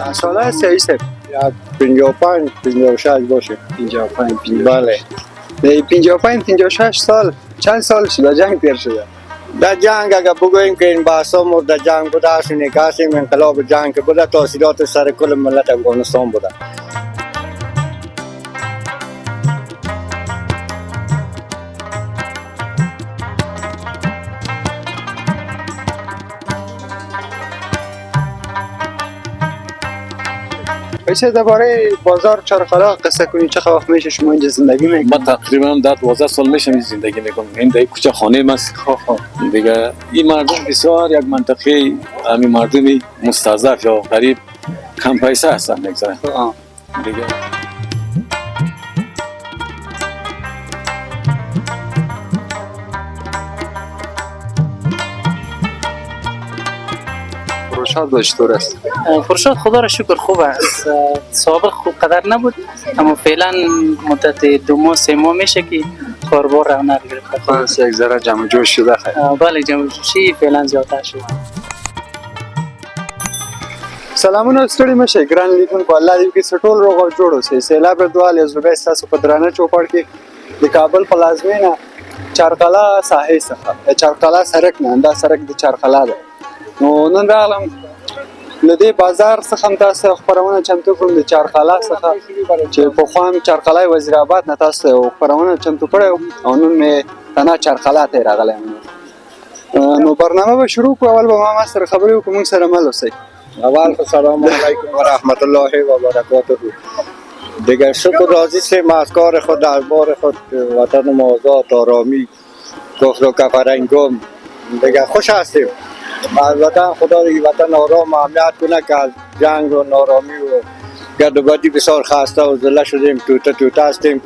چند ساله هستی عیسی؟ یا 55 56 باشه. 55 بله. 55 56 سال چند سال شده جنگ تیر شده؟ در جنگ اگر بگوییم که این بحثا مورد در جنگ بوده است، اینه که هستیم انقلاب جنگ که بوده، تاثیرات سر کل ملت افغانستان بوده. بچه درباره بازار چهارقلا قصه کنی، چه وقت میشه شما اینجا زندگی میکنید؟ ما تقریبا در 12 سال میشه زندگی میکنم. این در کوچه خانه ماست. دیگه این مردم بسیار یک منطقه همین مردمی مستضعف یا غریب کم پیسه هستن میگذارن دیگه. فروشات باش طور است؟ فروشات خدا را شکر خوب است. سابق خوب قدر نبود، اما فعلا مدت 2 ماه 3 ماه میشه که کاربار رونق گرفته. خلاص یک ذره جمع جوش شده خیر. بله جمع جوشی فعلا زیادتر شده. سلامونه ستړي مشه ګران لیدونکو، الله دې وکړي چې ټول روغ او جوړ اوسئ. سیلاب ردوال یزربی ستاسو په درانه چوپړ کې د کابل پلازمینه چارقلا ساحې څخه، چارقلا سړک نه، دا سړک د چارقلا ده. نو نن راغلم له دې بازار څخه هم تاسو خبرونه چمتو کوم د چارقلا څخه چې پخوا هم چارقلا وزیر آباد نه تاسو خبرونه چمتو کړو او نن مې تنها چارقلا ته راغلی یم. نو برنامه به شروع کړو. اول به ما سره خبرې وکړو، موږ سره مل اوسئ. اول سلام علیکم و رحمت الله و برکاته. دیگر شکر راضی سیم از کار خود، از بار خود، وطن ما آزاد، آرامی، کفر و کفرنگم. دیگر خوش هستیم از وطن. خدا دیگه وطن آرام امنیت کنه که از جنگ و نارامی و گرد و بدی بسیار خسته و ذله شدیم، توته هستیم.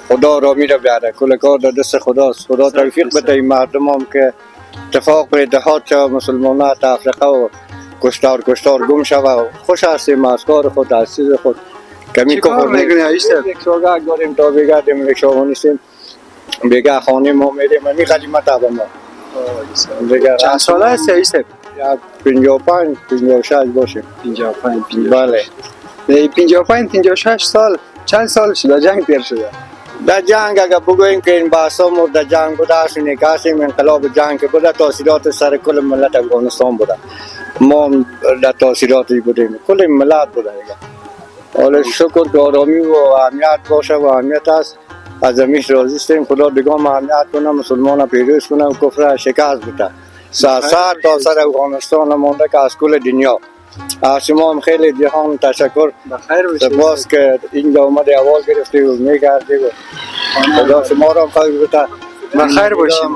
خدا آرامی را بیاره، کل کار در دست خداست. خدا توفیق بده این مردم هم که اتفاق به اتحاد شد، مسلمانان تفرقه و کشتار گم شود. خوش هستیم از کار خود، از چیز خود. کمی کار میکنی عیسی؟ رکشاگاه داریم تا بیگه دیم رکشا نیستیم، بیگه خانه ما میریم همی خدمت با ما. چند ساله هستی عیسی؟ یا 55 56 باشه. 55 بله. 55 56 سال چند سال شده جنگ تیر شده؟ در جنگ اگر بگوییم که این بحثا مورد جنگ بوده است، اینه که هستیم انقلاب جنگ که بوده، تاثیرات سر کل ملت افغانستان بوده. ما در تاثیراتی بودیم، کل ملت بوده دیگه. حالا شکر که آرامی و امنیت باشه و امنیت است، از امیش راضی هستیم. خدا دیگه امنیت کنه، مسلمان پیروز کنه و کفر شکست بده. سر تا سر افغانستان مونده که از کل دنیا. از شما هم خیلی جهان تشکر. بخیر باشید. سپاس که اینجا اومده اول گرفتی و میگردی و خدا شما را هم خیلی بده. بخیر باشید.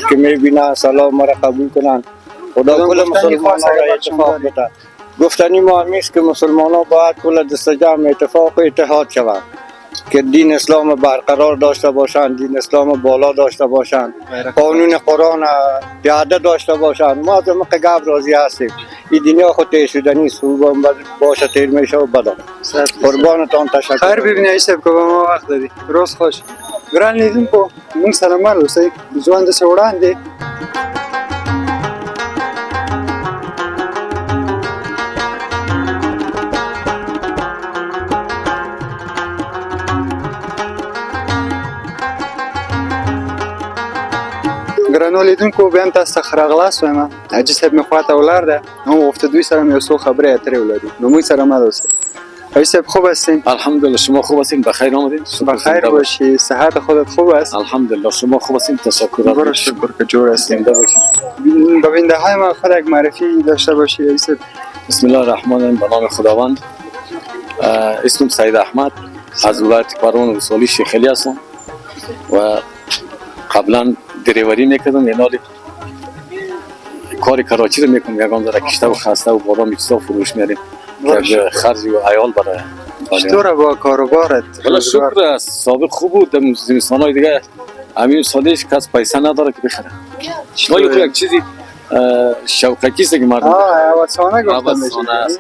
که میبینن سلام ما را قبول کنن. خدا کل مسلمان را اتفاق بده. گفتنی ما همیست که مسلمان ها باید کل دست جمع اتفاق و اتحاد شوند که دین اسلام برقرار داشته باشند، دین اسلام بالا داشته باشند، قانون قرآن پیاده داشته باشند. ما از مقه گب راضی هستیم. این دنیا خود تیر شده نیست، باشه تیر میشه و بدا. قربانتان تشکر. خیر ببینی عیسی که به ما وقت دادی. روز خوش. ګران لیدونکو، موږ سره مل اوسئ. ځوان داسې وړاندې ګرانو لیدونکو، بیا هم تاسو ته ښه راغلاست وایم. حاجي صاحب مې خواته ولاړ ده، هم غوښته دوی سره مې یو څو خبرې اترې ولرو. نو موږ سره مل اوسئ. حاجی صاحب خوب هستین؟ الحمدلله. شما خوب هستین؟ بخیر آمدین؟ بخیر باشی. صحت خودت خوب است؟ الحمدلله. شما خوب هستین؟ تشکر. برو شکر که جور هستین. زنده باشین. به بینده های ما خود یک معرفی داشته باشی عزیز. بسم الله الرحمن الرحیم. به نام خداوند. اسمم سید احمد، از ولایت کرمان ولسوالی شیخ علی هستم و قبلا دریوری میکردم. اینالی کار کراچی رو میکنم. یگان ذره کشته و خسته و بالا میکستا فروش میاریم که خرج و عیال برای چطوره با کاروبارت؟ والا شکر است. سابق خوب بود. در زمستان‌های دیگه همین سالش کس پیسه نداره که بخره. شما یک چیزی شوقکی است که مردم اوسانه گفتم میشه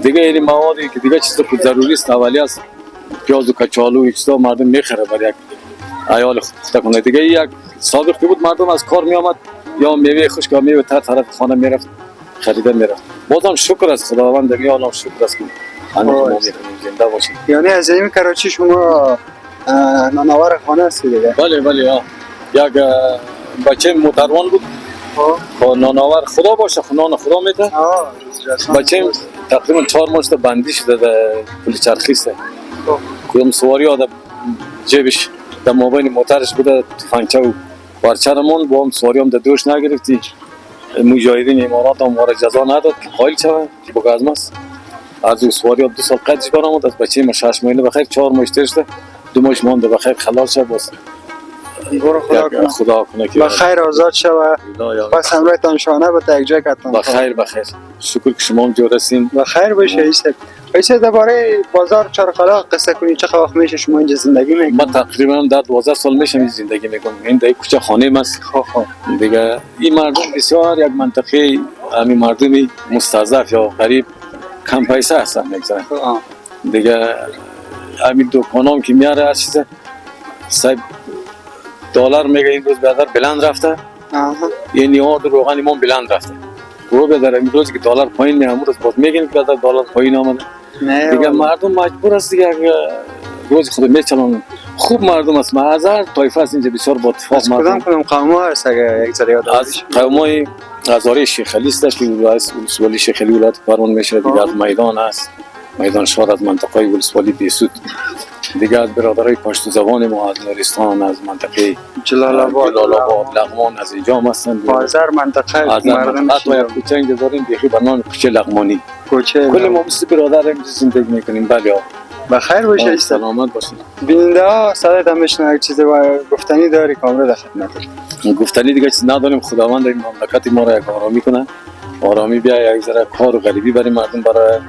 دیگه. این موادی که دیگه چیز خود ضروری است، اولیه است، پیاز و کچالو چیزا مردم میخره برای یک عیال خود کنه دیگه. یک سابق بود مردم از کار میآمد یا میوه خشک یا میوه طرف خانه میرفت خریده میره. بازم شکر از خداوند دیگه، حالا شکر است که هنوز ما میتونیم زنده باشیم. یعنی از این کراچی شما نانآور خانه هستی دیگه؟ بله بله ها. یک بچه موتروان بود، نانآور خدا باشه، نان خدا میده. بچه تقریبا 4 ماه بندی شده در پل چرخی است. کدام سواری ها در جیبش در مابین موترش بوده، تفنگچه و پرچرمون با هم سواری هم در دوش نگرفتی. مجاهدین امارات هم ما را جزا نداد که قایل شود که بگازم است. از اون سواری ها 2 سال قدش برآمد، از بچه ما 6 ماه بخیر، 4 ماه شده 2 ماهش مانده بخیر خلاص شد. باز خدا کنه که بخیر آزاد شود. بس همراهتان شانه به یک جای کتان بخیر. شکر که شما هم جور هستین. بخیر باشه. ایسا درباره بازار چارقلا قصه کنید. چه وقت میشه شما اینجا زندگی میکنید؟ من تقریبا 12 سال میشه زندگی میکنم. این در کوچه خانه است دیگه. این مردم بسیار یک منطقه همین مردمی مستضعف یا غریب کم پیسه هستن میگذارن دیگه. همین دکانام که میاره هر چیز صاحب دلار میگه این روز بیادر بلند رفته. یعنی آرد روغن ایمان بلند رفته. رو بیادر این روز که دلار پایین میامون روز باز میگن که بیادر دلار پایین آمده دیگه. مردم مجبور است دیگه روز خود میچلن. خوب مردم است. معذر طایفه است اینجا بسیار با اتفاق مردم. کدام قوم ها هست اگه یک ذره یاد از قومای هزاره شیخ علی است که ولسوالی شیخ علی ولایت کرمان میشه دیگه. از میدان است، میدان شهر از منطقه ولسوالی بیسود دیگه. از برادرای پشتو زبان ما از نورستان، از منطقه جلال آباد، لغمان از اینجا هستند. بازار منطقه مردم حتی یک کوچه اینجا داریم بیخی به نام کوچه لغمانی. کل ما مثل برادر اینجا زندگی میکنیم. بله بخیر باشه. سلامت باشین. بیننده ها صدایت هم بشنوه. چیزی گفتنی داری کامرا در خدمت؟ گفتنی دیگه چیز نداریم. خداوند این مملکت ما را یک آرامی کنه، آرامی بیا، یک ذره کار و غریبی برای مردم. برای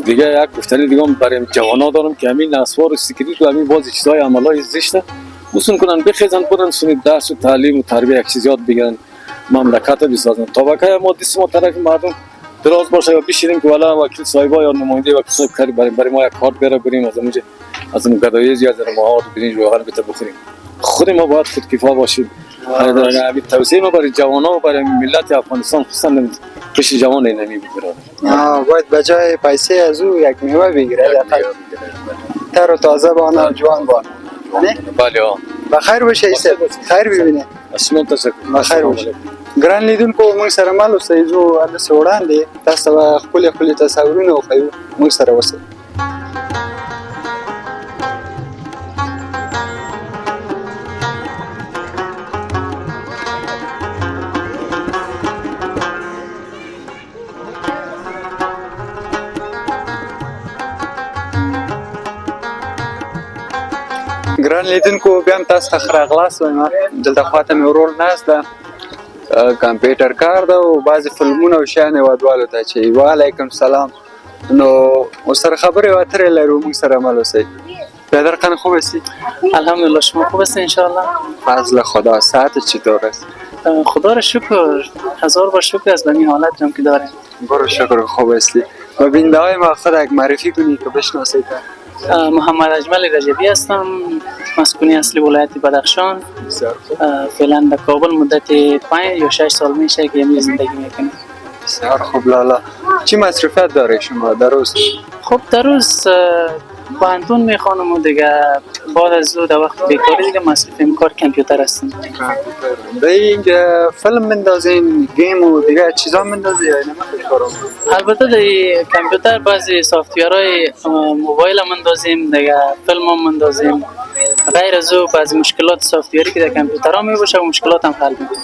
دیگه یک گفتنی دیگه برای جوانا دارم که همین اسوار و سکریت و همین بعضی چیزای عملای زشته وسون کنن، بخیزن برن سنید درس و تعلیم و تربیت یک چیز یاد بگیرن، مملکت بسازن. تا بقیه ما دست ما طرف مردم دراز باشه یا بشینیم که والا وکیل صاحبا یا نماینده وکیل صاحب کاری برای ما یک کارت بیاره بریم از اون گدایز یا در ماهار بریم روغن بته بخوریم. خود ما باید خودکفا باشیم. همین توصیه ما برای جوانا و برای ملت افغانستان خصوصا پیش جوان اینمی برادر. باید بجای پیسه از او یک میوه بگیره. تر و تازه بانه، جوان بانه. بله ها. بخیر باشه ایسا. خیر ببینه. شما تشکر. بخیر باشه. ګران لیدونکو موږ سره مل اوسئ. زه هلته وړاندې تاسو ته ښکلي تصویرونه وښیو. موږ سره اوسئ. ګران لیدونکو بیا هم تاسو ته ښه راغلاست وایم. دلته خواته مې ورور ناست ده، کمپیوټر کار ده او بعضې فلمونه او شیان هېوادوالو ته اچوي. وعلیکم سلام. نو ورسره خبرې و اترې لرو. موږ سره مل اوسئ. برادر خان خوب هستی؟ الحمدلله. شما خوب هستین انشاءالله؟ فضل خدا. ساعتت چطور است؟ خدا را شکر. هزار بار شکر از این حالت هم که داریم. برو شکر خوب هستی. و بیننده های ما خود یک معرفی کنی که بشناسید. محمد اجمل رجبی هستم، مسکونی اصلی ولایت بدخشان. فعلا در کابل مدت 5 یا 6 سال میشه که امروز زندگی میکنم. بسیار خوب لالا. چی مصرفیت داره شما در روز؟ خب در روز پانتون میخوانم و دیگه بعد از در وقت بیکاری دیگه مصرفیم کار کامپیوتر هستم. اینجا فیلم مندازین، گیم و دیگه چیزا مندازی یا نمیخواد کارو؟ البته در کامپیوتر بعضی سافتورهای موبایل هم مندازیم، دیگه فیلم هم مندازیم. غیر از او بعضی مشکلات سافتوری که در کامپیوتر ها میباشه و مشکلات هم حل میکنیم.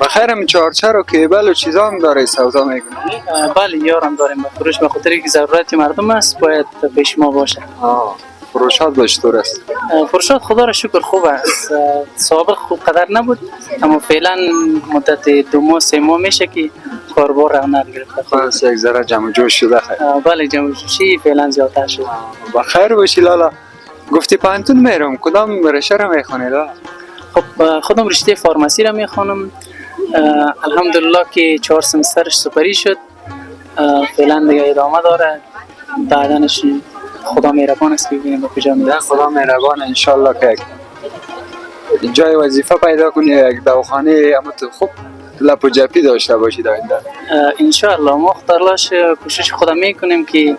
بخیر هم چارچر و کیبل و چیزا هم داره سودا میکنه؟ بله یارم داریم. فروش به خاطری که ضرورت مردم است باید پیش ما باشه. فروشات با چطور است؟ فروشات خدا را شکر خوب است. سابق خوب قدر نبود اما فعلا مدت 2 ماه 3 ماه میشه که کاربار رونق گرفته. خلاص یک ذره جمع جوش شده خیر. بله جمع جوشی فعلا زیادتر شده. بخیر باشی لالا. گفتی پانتون میرم، کدام رشته را میخونی لالا؟ خب خودم رشته فارمسی را میخوانم. الحمدلله که 4 سمسترش سپری شد. فعلا دیگه ادامه داره. بعدنش خدا مهربان است که ببینیم به کجا میرسه. خدا مهربان انشالله که جای وظیفه پیدا کنی، یک دواخانه اما خوب لپ و جپی داشته باشید آینده؟ انشاءالله ما خدالاش کوشش خودم میکنیم که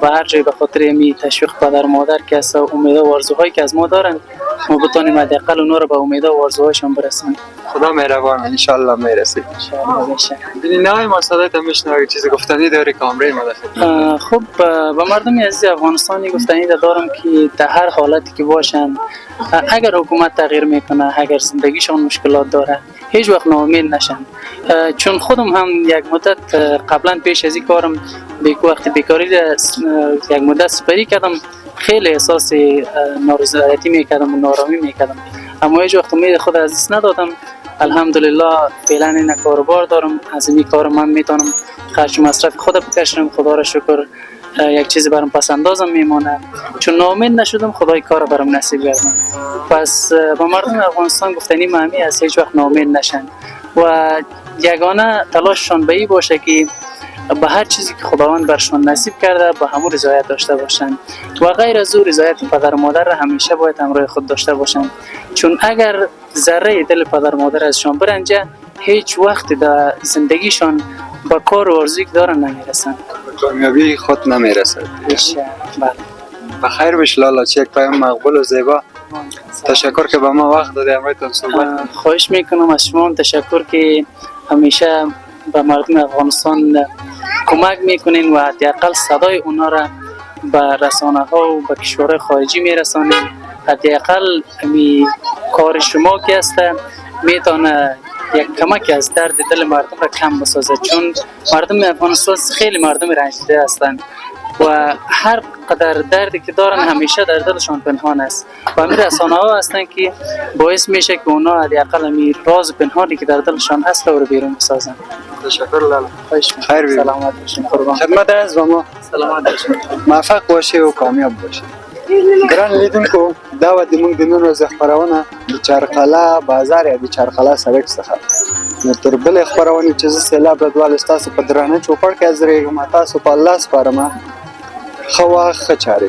به هر جای به خاطر می تشویق پدر مادر که از امید و آرزوهایی که از ما دارن ما بتونیم حداقل اونا رو به امید و آرزوهایشون برسونیم. خدا مهربان، انشالله میرسید. انشاءالله بشه. ببینید نه ما صدایت هم میشنوه، چیزی گفتنی داری کامره مدفع؟ خب به مردم عزیز افغانستانی گفتنی دارم که در هر حالتی که باشن اگر حکومت تغییر میکنه، اگر زندگیشان مشکلات داره هیچ وقت ناامید نشن. چون خودم هم یک مدت قبلا پیش از این کارم وقتی بیکاری یک مدت سپری کردم خیلی احساس نارضایتی میکردم و نارامی میکردم، اما هیچ وقت امید خود از دست ندادم. الحمدلله فعلا این کاروبار دارم، از این کار من میتونم خرج و مصرف خود بکشم. خدا را شکر یک چیزی برام پس اندازم میمونه، چون ناامید نشدم خدای کار برام نصیب کردم. پس با مردم افغانستان گفتنی معنی از هیچ وقت ناامید نشن و یگانه تلاششان به این باشه که به هر چیزی که خداوند برشان نصیب کرده به همون رضایت داشته باشن و غیر از او رضایت پدر و مادر را همیشه باید همراه خود داشته باشن، چون اگر ذره دل پدر و مادر ازشان برنجه هیچ وقت در زندگیشان با کار و آرزویی که دارن نمیرسن، کامیابی خود نمیرسد. بله. بخیر بش لالا، چه یک پیام مقبول و زیبا. تشکر که به ما وقت دادی امروز صحبت. خواهش میکنم از شما، تشکر که همیشه به مردم افغانستان کمک میکنین و حداقل صدای اونا را به رسانه ها و به کشورهای خارجی میرسانین. حداقل می کار شما که است میتونه یک کمک از درد دل مردم را کم بسازد، چون مردم افغانستان خیلی مردم رنجیده هستند و هر قدر دردی که دارن همیشه در دلشان پنهان است و همین رسانه ها هستند که باعث میشه که اونا حداقل همین راز پنهانی که در دلشان هست رو بیرون بسازن. تشکر لالا. خیر باشید. سلامت باشین. قربان. خدمت از و ما سلامت باشین. موفق باشی و کامیاب باشی. ګران لیدونکو دا و د موږ د نن ورځې خپرونه د چارقله بازار یا د چارقله سړک څخه نو تر بلې خپرونې چې زه سیلاب رضوان ستاسو په درانه چوپړ کې حاضرېږم، تاسو په الله سپارم ښه وخت ښه چارې.